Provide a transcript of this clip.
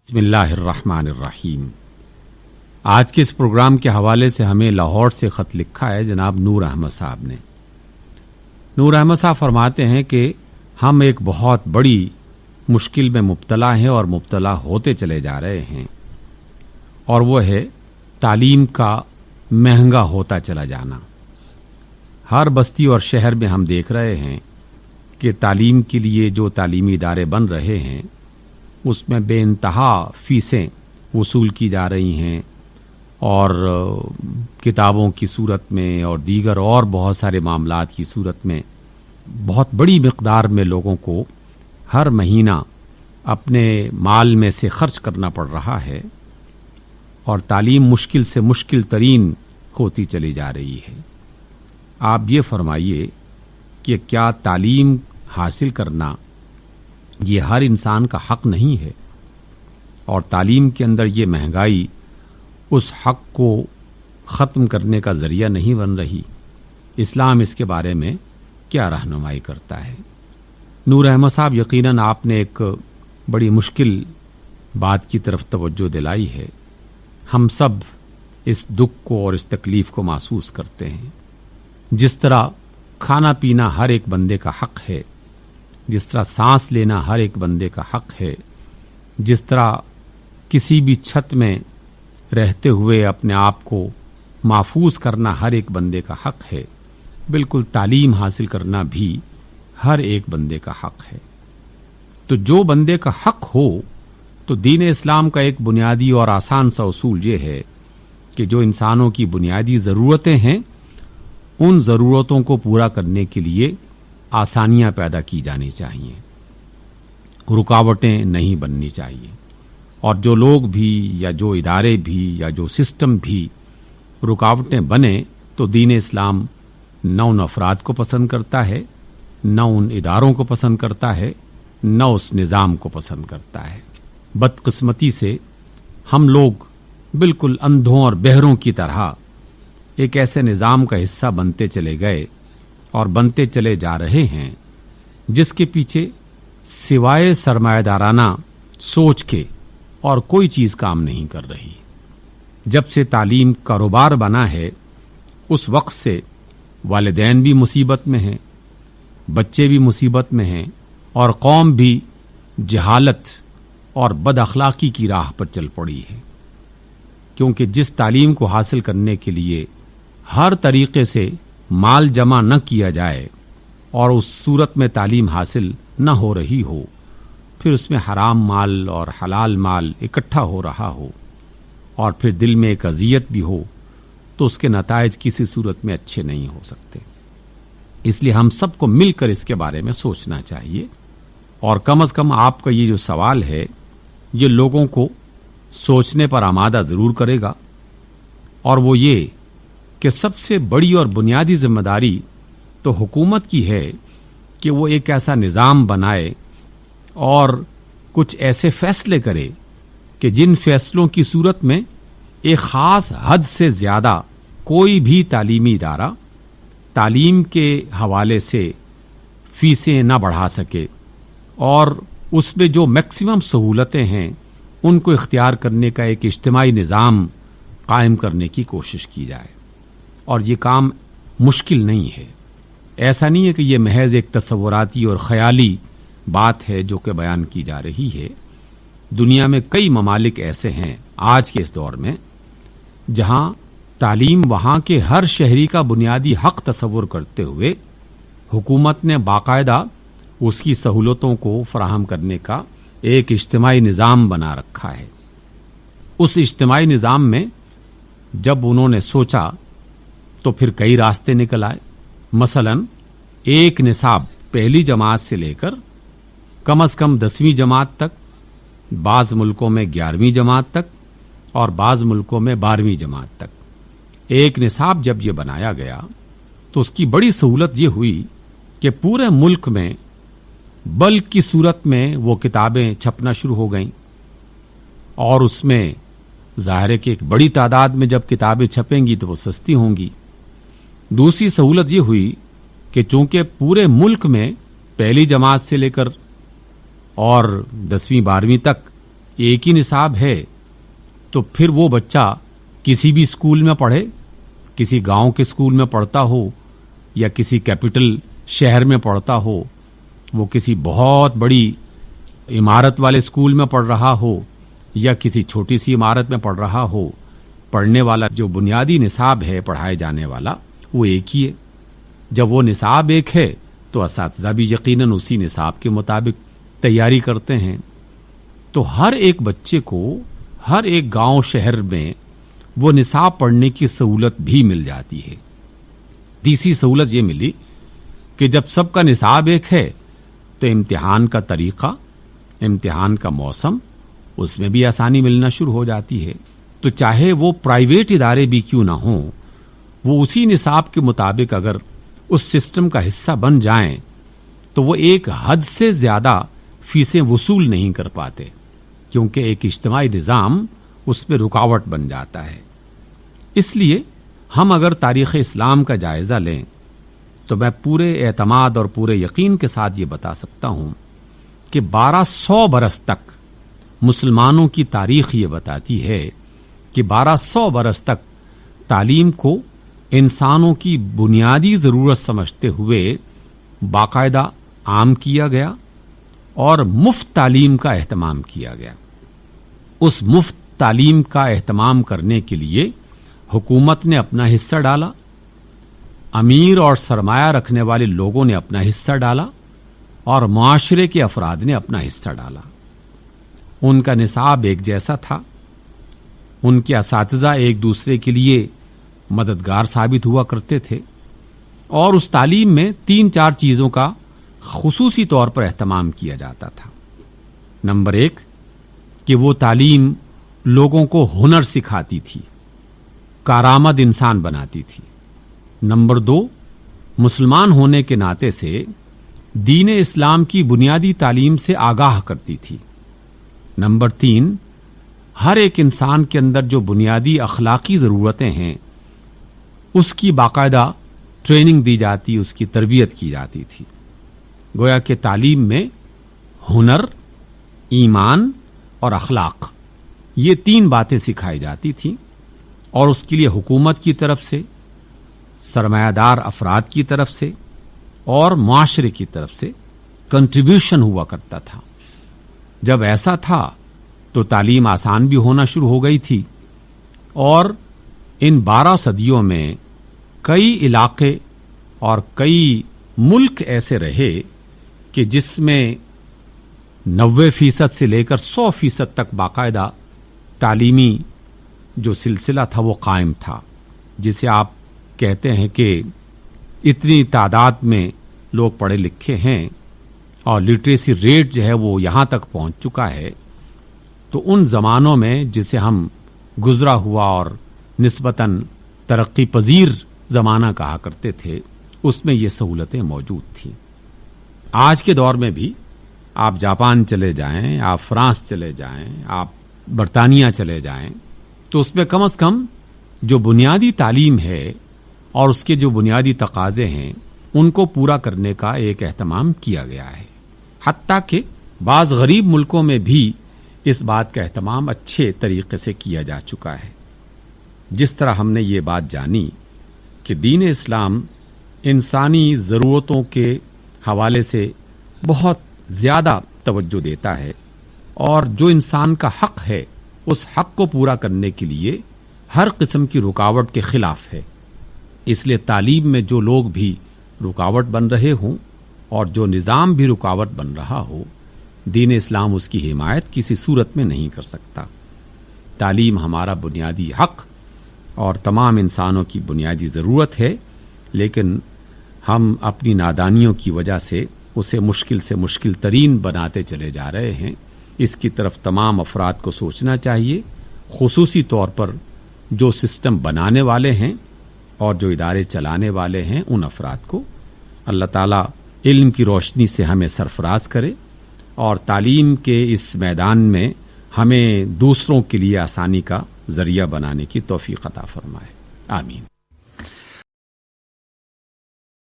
بسم اللہ الرحمن الرحیم۔ آج کے اس پروگرام کے حوالے سے ہمیں لاہور سے خط لکھا ہے جناب نور احمد صاحب نے۔ نور احمد صاحب فرماتے ہیں کہ ہم ایک بہت بڑی مشکل میں مبتلا ہیں اور مبتلا ہوتے چلے جا رہے ہیں، اور وہ ہے تعلیم کا مہنگا ہوتا چلا جانا۔ ہر بستی اور شہر میں ہم دیکھ رہے ہیں کہ تعلیم کے لیے جو تعلیمی ادارے بن رہے ہیں اس میں بے انتہا فیسیں وصول کی جا رہی ہیں، اور کتابوں کی صورت میں اور دیگر اور بہت سارے معاملات کی صورت میں بہت بڑی مقدار میں لوگوں کو ہر مہینہ اپنے مال میں سے خرچ کرنا پڑ رہا ہے، اور تعلیم مشکل سے مشکل ترین ہوتی چلی جا رہی ہے۔ آپ یہ فرمائیے کہ کیا تعلیم حاصل کرنا یہ ہر انسان کا حق نہیں ہے، اور تعلیم کے اندر یہ مہنگائی اس حق کو ختم کرنے کا ذریعہ نہیں بن رہی؟ اسلام اس کے بارے میں کیا رہنمائی کرتا ہے؟ نور احمد صاحب، یقیناً آپ نے ایک بڑی مشکل بات کی طرف توجہ دلائی ہے۔ ہم سب اس دکھ کو اور اس تکلیف کو محسوس کرتے ہیں۔ جس طرح کھانا پینا ہر ایک بندے کا حق ہے، جس طرح سانس لینا ہر ایک بندے کا حق ہے، جس طرح کسی بھی چھت میں رہتے ہوئے اپنے آپ کو محفوظ کرنا ہر ایک بندے کا حق ہے، بالکل تعلیم حاصل کرنا بھی ہر ایک بندے کا حق ہے۔ تو جو بندے کا حق ہو تو دین اسلام کا ایک بنیادی اور آسان سا اصول یہ ہے کہ جو انسانوں کی بنیادی ضرورتیں ہیں ان ضرورتوں کو پورا کرنے کے لیے آسانیاں پیدا کی جانی چاہیے، رکاوٹیں نہیں بننی چاہیے، اور جو لوگ بھی یا جو ادارے بھی یا جو سسٹم بھی رکاوٹیں بنے تو دین اسلام نہ ان افراد کو پسند کرتا ہے، نہ ان اداروں کو پسند کرتا ہے، نہ اس نظام کو پسند کرتا ہے۔ بدقسمتی سے ہم لوگ بالکل اندھوں اور بہروں کی طرح ایک ایسے نظام کا حصہ بنتے چلے گئے اور بنتے چلے جا رہے ہیں جس کے پیچھے سوائے سرمایہ دارانہ سوچ کے اور کوئی چیز کام نہیں کر رہی۔ جب سے تعلیم کاروبار بنا ہے اس وقت سے والدین بھی مصیبت میں ہیں، بچے بھی مصیبت میں ہیں، اور قوم بھی جہالت اور بد اخلاقی کی راہ پر چل پڑی ہے، کیونکہ جس تعلیم کو حاصل کرنے کے لیے ہر طریقے سے مال جمع نہ کیا جائے اور اس صورت میں تعلیم حاصل نہ ہو رہی ہو، پھر اس میں حرام مال اور حلال مال اکٹھا ہو رہا ہو، اور پھر دل میں ایک اذیت بھی ہو، تو اس کے نتائج کسی صورت میں اچھے نہیں ہو سکتے۔ اس لیے ہم سب کو مل کر اس کے بارے میں سوچنا چاہیے، اور کم از کم آپ کا یہ جو سوال ہے یہ لوگوں کو سوچنے پر آمادہ ضرور کرے گا، اور وہ یہ کہ سب سے بڑی اور بنیادی ذمہ داری تو حکومت کی ہے کہ وہ ایک ایسا نظام بنائے اور کچھ ایسے فیصلے کرے کہ جن فیصلوں کی صورت میں ایک خاص حد سے زیادہ کوئی بھی تعلیمی ادارہ تعلیم کے حوالے سے فیسیں نہ بڑھا سکے، اور اس میں جو میکسیمم سہولتیں ہیں ان کو اختیار کرنے کا ایک اجتماعی نظام قائم کرنے کی کوشش کی جائے۔ اور یہ کام مشکل نہیں ہے، ایسا نہیں ہے کہ یہ محض ایک تصوراتی اور خیالی بات ہے جو کہ بیان کی جا رہی ہے۔ دنیا میں کئی ممالک ایسے ہیں آج کے اس دور میں جہاں تعلیم وہاں کے ہر شہری کا بنیادی حق تصور کرتے ہوئے حکومت نے باقاعدہ اس کی سہولتوں کو فراہم کرنے کا ایک اجتماعی نظام بنا رکھا ہے۔ اس اجتماعی نظام میں جب انہوں نے سوچا تو پھر کئی راستے نکل آئے۔ مثلا ایک نصاب پہلی جماعت سے لے کر کم از کم 10ویں جماعت تک، بعض ملکوں میں 11ویں جماعت تک، اور بعض ملکوں میں 12ویں جماعت تک ایک نصاب جب یہ بنایا گیا تو اس کی بڑی سہولت یہ ہوئی کہ پورے ملک میں بلک کی صورت میں وہ کتابیں چھپنا شروع ہو گئیں، اور اس میں ظاہر ہے کہ ایک بڑی تعداد میں جب کتابیں چھپیں گی تو وہ سستی ہوں گی۔ دوسری سہولت یہ ہوئی کہ چونکہ پورے ملک میں پہلی جماعت سے لے کر اور 10ویں 12ویں تک ایک ہی نصاب ہے تو پھر وہ بچہ کسی بھی اسکول میں پڑھے، کسی گاؤں کے اسکول میں پڑھتا ہو یا کسی کیپٹل شہر میں پڑھتا ہو، وہ کسی بہت بڑی عمارت والے اسکول میں پڑھ رہا ہو یا کسی چھوٹی سی عمارت میں پڑھ رہا ہو، پڑھنے والا جو بنیادی نصاب ہے پڑھائے جانے والا وہ ایک ہی ہے۔ جب وہ نصاب ایک ہے تو اساتذہ بھی یقیناً اسی نصاب کے مطابق تیاری کرتے ہیں۔ تو ہر ایک بچے کو ہر ایک گاؤں شہر میں وہ نصاب پڑھنے کی سہولت بھی مل جاتی ہے۔ تیسری سہولت یہ ملی کہ جب سب کا نصاب ایک ہے تو امتحان کا طریقہ، امتحان کا موسم، اس میں بھی آسانی ملنا شروع ہو جاتی ہے۔ تو چاہے وہ پرائیویٹ ادارے بھی کیوں نہ ہوں، وہ اسی نصاب کے مطابق اگر اس سسٹم کا حصہ بن جائیں تو وہ ایک حد سے زیادہ فیسیں وصول نہیں کر پاتے، کیونکہ ایک اجتماعی نظام اس میں رکاوٹ بن جاتا ہے۔ اس لیے ہم اگر تاریخ اسلام کا جائزہ لیں تو میں پورے اعتماد اور پورے یقین کے ساتھ یہ بتا سکتا ہوں کہ 1200 برس تک مسلمانوں کی تاریخ یہ بتاتی ہے کہ 1200 برس تک تعلیم کو انسانوں کی بنیادی ضرورت سمجھتے ہوئے باقاعدہ عام کیا گیا اور مفت تعلیم کا اہتمام کیا گیا۔ اس مفت تعلیم کا اہتمام کرنے کے لیے حکومت نے اپنا حصہ ڈالا، امیر اور سرمایہ رکھنے والے لوگوں نے اپنا حصہ ڈالا اور معاشرے کے افراد نے اپنا حصہ ڈالا۔ ان کا نصاب ایک جیسا تھا، ان کے اساتذہ ایک دوسرے کے لیے مددگار ثابت ہوا کرتے تھے، اور اس تعلیم میں 3-4 چیزوں کا خصوصی طور پر اہتمام کیا جاتا تھا۔ نمبر 1 کہ وہ تعلیم لوگوں کو ہنر سکھاتی تھی، کارآمد انسان بناتی تھی۔ نمبر 2 مسلمان ہونے کے ناطے سے دین اسلام کی بنیادی تعلیم سے آگاہ کرتی تھی۔ نمبر 3 ہر ایک انسان کے اندر جو بنیادی اخلاقی ضرورتیں ہیں اس کی باقاعدہ ٹریننگ دی جاتی، اس کی تربیت کی جاتی تھی۔ گویا کہ تعلیم میں ہنر، ایمان اور اخلاق، یہ 3 باتیں سکھائی جاتی تھیں، اور اس کے لیے حکومت کی طرف سے، سرمایہ دار افراد کی طرف سے اور معاشرے کی طرف سے کنٹریبیوشن ہوا کرتا تھا۔ جب ایسا تھا تو تعلیم آسان بھی ہونا شروع ہو گئی تھی، اور ان 12 صدیوں میں کئی علاقے اور کئی ملک ایسے رہے کہ جس میں 90% سے لے کر 100% تک باقاعدہ تعلیمی جو سلسلہ تھا وہ قائم تھا، جسے آپ کہتے ہیں کہ اتنی تعداد میں لوگ پڑھے لکھے ہیں اور لٹریسی ریٹ جو ہے وہ یہاں تک پہنچ چکا ہے۔ تو ان زمانوں میں جسے ہم گزرا ہوا اور نسبتاً ترقی پذیر زمانہ کہا کرتے تھے، اس میں یہ سہولتیں موجود تھیں۔ آج کے دور میں بھی آپ جاپان چلے جائیں، آپ فرانس چلے جائیں، آپ برطانیہ چلے جائیں، تو اس میں کم از کم جو بنیادی تعلیم ہے اور اس کے جو بنیادی تقاضے ہیں ان کو پورا کرنے کا ایک اہتمام کیا گیا ہے۔ حتیٰ کہ بعض غریب ملکوں میں بھی اس بات کا اہتمام اچھے طریقے سے کیا جا چکا ہے۔ جس طرح ہم نے یہ بات جانی کہ دین اسلام انسانی ضرورتوں کے حوالے سے بہت زیادہ توجہ دیتا ہے، اور جو انسان کا حق ہے اس حق کو پورا کرنے کے لیے ہر قسم کی رکاوٹ کے خلاف ہے۔ اس لیے تعلیم میں جو لوگ بھی رکاوٹ بن رہے ہوں اور جو نظام بھی رکاوٹ بن رہا ہو، دین اسلام اس کی حمایت کسی صورت میں نہیں کر سکتا۔ تعلیم ہمارا بنیادی حق اور تمام انسانوں کی بنیادی ضرورت ہے، لیکن ہم اپنی نادانیوں کی وجہ سے اسے مشکل سے مشکل ترین بناتے چلے جا رہے ہیں۔ اس کی طرف تمام افراد کو سوچنا چاہیے، خصوصی طور پر جو سسٹم بنانے والے ہیں اور جو ادارے چلانے والے ہیں ان افراد کو۔ اللہ تعالیٰ علم کی روشنی سے ہمیں سرفراز کرے اور تعلیم کے اس میدان میں ہمیں دوسروں کے لیے آسانی کا ذریعہ بنانے کی توفیق عطا فرمائے۔ آمین۔